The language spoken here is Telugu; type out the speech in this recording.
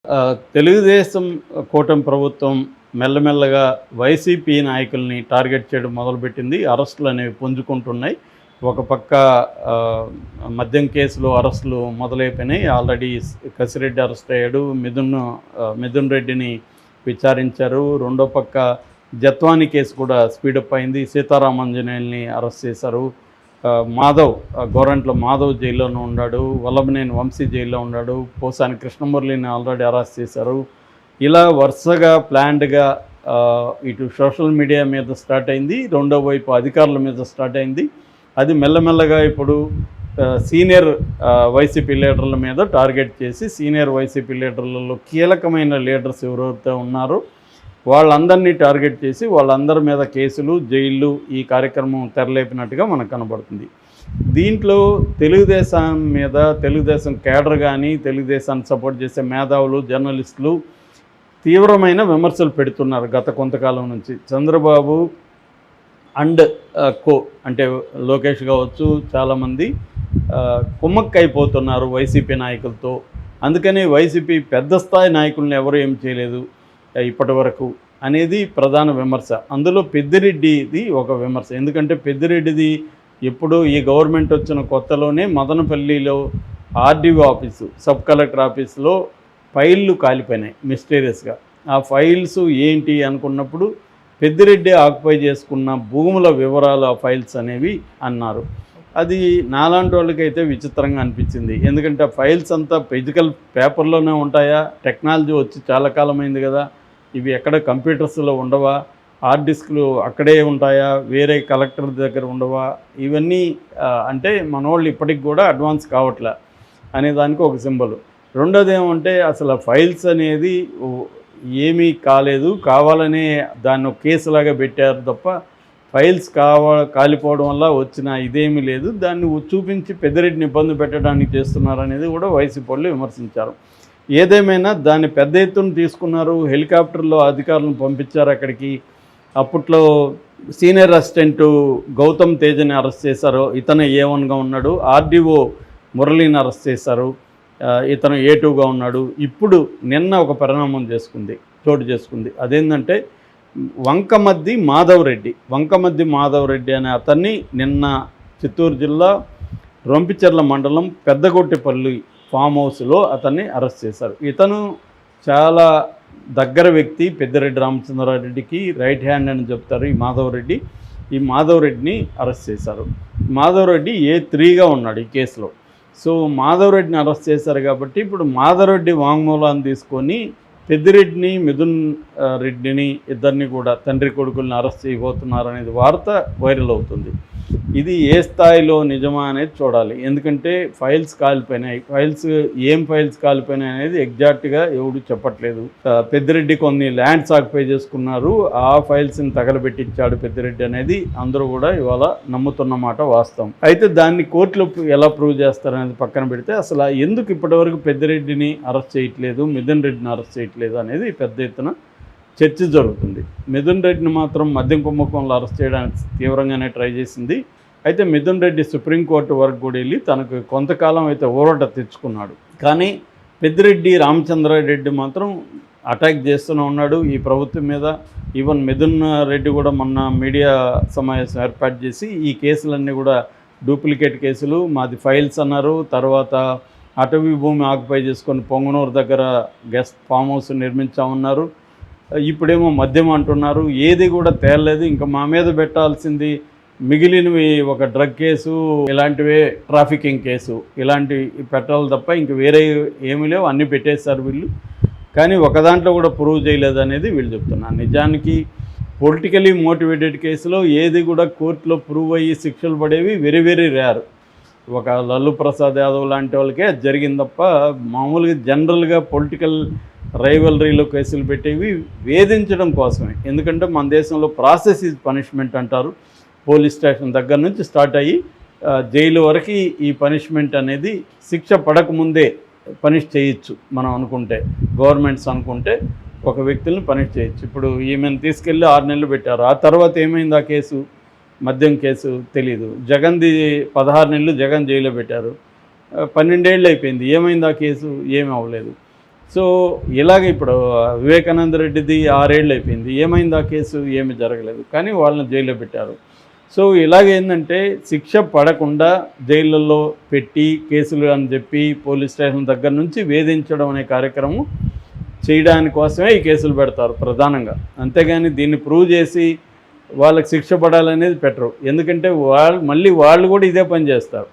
తెలుగుదేశం కూటమి ప్రభుత్వం మెల్లమెల్లగా వైసీపీ నాయకుల్ని టార్గెట్ చేయడం మొదలుపెట్టింది. అరెస్టులు అనేవి పుంజుకుంటున్నాయి. ఒక పక్క మద్యం కేసులో అరెస్టులు మొదలైపోయినాయి. ఆల్రెడీ కసిరెడ్డి అరెస్ట్ అయ్యాడు. మిథున్ రెడ్డిని విచారించారు. రెండో పక్క జత్వాని కేసు కూడా స్పీడప్ అయింది. సీతారామాంజనేయుల్ని అరెస్ట్ చేశారు. మాధవ్ గోరంట్ల మాధవ్ జైల్లోనే ఉన్నాడు. వల్లభనేని వంశీ జైల్లో ఉన్నాడు. పోసాని కృష్ణమురళిని ఆల్రెడీ అరెస్ట్ చేశారు. ఇలా వరుసగా ప్లాన్డ్గా ఇటు సోషల్ మీడియా మీద స్టార్ట్ అయింది, రెండో వైపు అధికారుల మీద స్టార్ట్ అయింది. అది మెల్లమెల్లగా ఇప్పుడు సీనియర్ వైసీపీ లీడర్ల మీద టార్గెట్ చేసి సీనియర్ వైసీపీ లీడర్లలో కీలకమైన లీడర్స్ ఎవరైతే ఉన్నారో వాళ్ళందరినీ టార్గెట్ చేసి వాళ్ళందరి మీద కేసులు, జైళ్ళు ఈ కార్యక్రమం తెరలేపినట్టుగా మనకు కనబడుతుంది. దీంట్లో తెలుగుదేశం మీద తెలుగుదేశం కేడర్ కానీ తెలుగుదేశాన్ని సపోర్ట్ చేసే మేధావులు, జర్నలిస్టులు తీవ్రమైన విమర్శలు పెడుతున్నారు గత కొంతకాలం నుంచి. చంద్రబాబు అండ్ కో అంటే లోకేష్ కావచ్చు, చాలామంది కుమ్మక్కైపోతున్నారు వైసీపీ నాయకులతో. అందుకని వైసీపీ పెద్ద స్థాయి నాయకులను ఎవరు ఏం చేయలేదు ఇప్పటి వరకు అనేది ప్రధాన విమర్శ. అందులో పెద్దిరెడ్డిది ఒక విమర్శ. ఎందుకంటే పెద్దిరెడ్డిది ఎప్పుడు ఈ గవర్నమెంట్ వచ్చిన కొత్తలోనే మదనపల్లిలో ఆర్డీఓ ఆఫీసు, సబ్ కలెక్టర్ ఆఫీసులో ఫైళ్ళు కాలిపోయినాయి మిస్టీరియస్గా. ఆ ఫైల్స్ ఏంటి అనుకున్నప్పుడు పెద్దిరెడ్డి ఆక్యుపై చేసుకున్న భూముల వివరాలు ఆ ఫైల్స్ అనేవి అన్నారు. అది నాలాంటి వాళ్ళకైతే విచిత్రంగా అనిపించింది. ఎందుకంటే ఆ ఫైల్స్ అంతా ఫిజికల్ పేపర్లోనే ఉంటాయా? టెక్నాలజీ వచ్చి చాలా కాలమైంది కదా, ఇవి ఎక్కడ కంప్యూటర్స్లో ఉండవా? హార్డ్ డిస్క్లు అక్కడే ఉంటాయా? వేరే కలెక్టర్ దగ్గర ఉండవా? ఇవన్నీ అంటే మనోళ్ళు ఇప్పటికి కూడా అడ్వాన్స్ కావట్లే అనే దానికి ఒక సింబల్. రెండోది ఏమంటే అసలు ఫైల్స్ అనేది ఏమీ కాలేదు, కావాలనే దాన్ని ఒక కేసులాగా పెట్టారు తప్ప ఫైల్స్ కాలిపోవడం వల్ల వచ్చిన ఇదేమీ లేదు. దాన్ని చూపించి పెద్దిరెడ్డిని ఇబ్బంది పెట్టడానికి చేస్తున్నారనేది కూడా వైసీపీ వాళ్ళు విమర్శించారు. ఏదేమైనా దాన్ని పెద్ద ఎత్తున తీసుకున్నారు. హెలికాప్టర్లో అధికారులను పంపించారు అక్కడికి. అప్పట్లో సీనియర్ అసిస్టెంటు గౌతమ్ తేజని అరెస్ట్ చేశారు. ఇతను A1గా ఉన్నాడు. ఆర్డీఓ మురళిని అరెస్ట్ చేశారు. ఇతను A2గా ఉన్నాడు. ఇప్పుడు నిన్న ఒక పరిణామం చోటు చేసుకుంది. అదేంటంటే వంకమద్ది మాధవ్ రెడ్డి అనే అతన్ని నిన్న చిత్తూరు జిల్లా రొంపిచెర్ల మండలం పెద్దగొట్టిపల్లి ఫామ్ హౌస్లో అతన్ని అరెస్ట్ చేశారు. ఇతను చాలా దగ్గర వ్యక్తి, పెద్దిరెడ్డి రామచంద్రారెడ్డికి రైట్ హ్యాండ్ అని చెప్తారు ఈ మాధవ్ రెడ్డిని అరెస్ట్ చేశారు. మాధవ్ రెడ్డి A3గా ఉన్నాడు ఈ కేసులో. సో మాధవ్ రెడ్డిని అరెస్ట్ చేశారు కాబట్టి ఇప్పుడు మాధవ్ రెడ్డి వాంగ్మూలాన్ని తీసుకొని పెద్దిరెడ్డిని, మిథున్ రెడ్డిని ఇద్దరిని కూడా తండ్రి కొడుకుల్ని అరెస్ట్ చేయబోతున్నారు అనేది వార్త వైరల్ అవుతుంది. ఇది ఏ స్థాయిలో నిజమా అనేది చూడాలి. ఎందుకంటే ఫైల్స్ కాలిపోయినాయి. ఏం ఫైల్స్ కాలిపోయినాయి అనేది ఎగ్జాక్ట్గా ఎవడు చెప్పట్లేదు. పెద్దిరెడ్డి కొన్ని ల్యాండ్స్ ఆక్యుపై చేసుకున్నారు, ఆ ఫైల్స్ని తగలబెట్టించాడు పెద్దిరెడ్డి అనేది అందరూ కూడా ఇవాళ నమ్ముతున్నమాట వాస్తవం. అయితే దాన్ని కోర్టులో ఎలా ప్రూవ్ చేస్తారనేది పక్కన పెడితే అసలు ఎందుకు ఇప్పటివరకు పెద్దిరెడ్డిని అరెస్ట్ చేయట్లేదు, మిథున్ రెడ్డిని అరెస్ట్ చేయట్లేదు అనేది పెద్ద ఎత్తున చర్చ జరుగుతుంది. మిథున్ రెడ్డిని మాత్రం మద్యం కుంభకోణంలో అరెస్ట్ చేయడానికి తీవ్రంగానే ట్రై చేసింది. అయితే మిథున్ రెడ్డి సుప్రీంకోర్టు వరకు కూడా వెళ్ళి తనకు కొంతకాలం అయితే ఊరట తెచ్చుకున్నాడు. కానీ పెద్దిరెడ్డి రామచంద్రారెడ్డి మాత్రం అటాక్ చేస్తూనే ఉన్నాడు ఈ ప్రభుత్వం మీద. ఈవెన్ మిథున్ రెడ్డి కూడా మొన్న మీడియా సమావేశం ఏర్పాటు చేసి ఈ కేసులన్నీ కూడా డూప్లికేట్ కేసులు, మాది ఫైల్స్ అన్నారు. తర్వాత అటవీ భూమి ఆక్యుపై చేసుకొని పొంగనూరు దగ్గర గెస్ట్ ఫామ్ హౌస్ నిర్మించామన్నారు. ఇప్పుడేమో మద్యం అంటున్నారు. ఏది కూడా తేలలేదు. ఇంకా మా మీద పెట్టాల్సింది మిగిలినవి ఒక డ్రగ్ కేసు, ఇలాంటివే ట్రాఫికింగ్ కేసు, ఇలాంటివి పెట్టాలి తప్ప ఇంక వేరే ఏమీ లేవు, అన్నీ పెట్టేశారు వీళ్ళు. కానీ ఒక దాంట్లో కూడా ప్రూవ్ చేయలేదు అనేది వీళ్ళు చెప్తున్నారు. నిజానికి పొలిటికలీ మోటివేటెడ్ కేసులో ఏది కూడా కోర్టులో ప్రూవ్ అయ్యి శిక్షలు పడేవి వెరీ వెరీ రేర్. ఒక లల్లు ప్రసాద్ యాదవ్ లాంటి వాళ్ళకే జరిగింది తప్ప మామూలుగా జనరల్గా పొలిటికల్ రైవలరీలో కేసులు పెట్టేవి వేధించడం కోసమే. ఎందుకంటే మన దేశంలో ప్రాసెస్ ఈజ్ పనిష్మెంట్ అంటారు. పోలీస్ స్టేషన్ దగ్గర నుంచి స్టార్ట్ అయ్యి జైలు వరకు ఈ పనిష్మెంట్ అనేది శిక్ష పడకముందే పనిష్ చేయొచ్చు. మనం అనుకుంటే, గవర్నమెంట్స్ అనుకుంటే ఒక వ్యక్తులను పనిష్ చేయొచ్చు. ఇప్పుడు ఈమెను తీసుకెళ్ళి 6 నెలలు పెట్టారు. ఆ తర్వాత ఏమైంది ఆ కేసు? మద్యం కేసు తెలీదు. జగన్ది 16 నెలలు జగన్ జైల్లో పెట్టారు. 12 ఏళ్ళు అయిపోయింది. ఏమైంది ఆ కేసు? ఏమీ అవ్వలేదు. సో ఇలాగ ఇప్పుడు వివేకానంద రెడ్డిది 6 ఏళ్ళు అయిపోయింది. ఏమైంది ఆ కేసు? ఏమి జరగలేదు. కానీ వాళ్ళని జైల్లో పెట్టారు. సో ఇలాగేందంటే శిక్ష పడకుండా జైళ్ళల్లో పెట్టి కేసులు అని చెప్పి పోలీస్ స్టేషన్ దగ్గర నుంచి వేధించడం అనే కార్యక్రమం చేయడానికోసమే ఈ కేసులు పెడతారు ప్రధానంగా. అంతేగాని దీన్ని ప్రూవ్ చేసి వాళ్ళకి శిక్ష పడాలనేది పెట్టరు. ఎందుకంటే వాళ్ళు కూడా ఇదే పని చేస్తారు.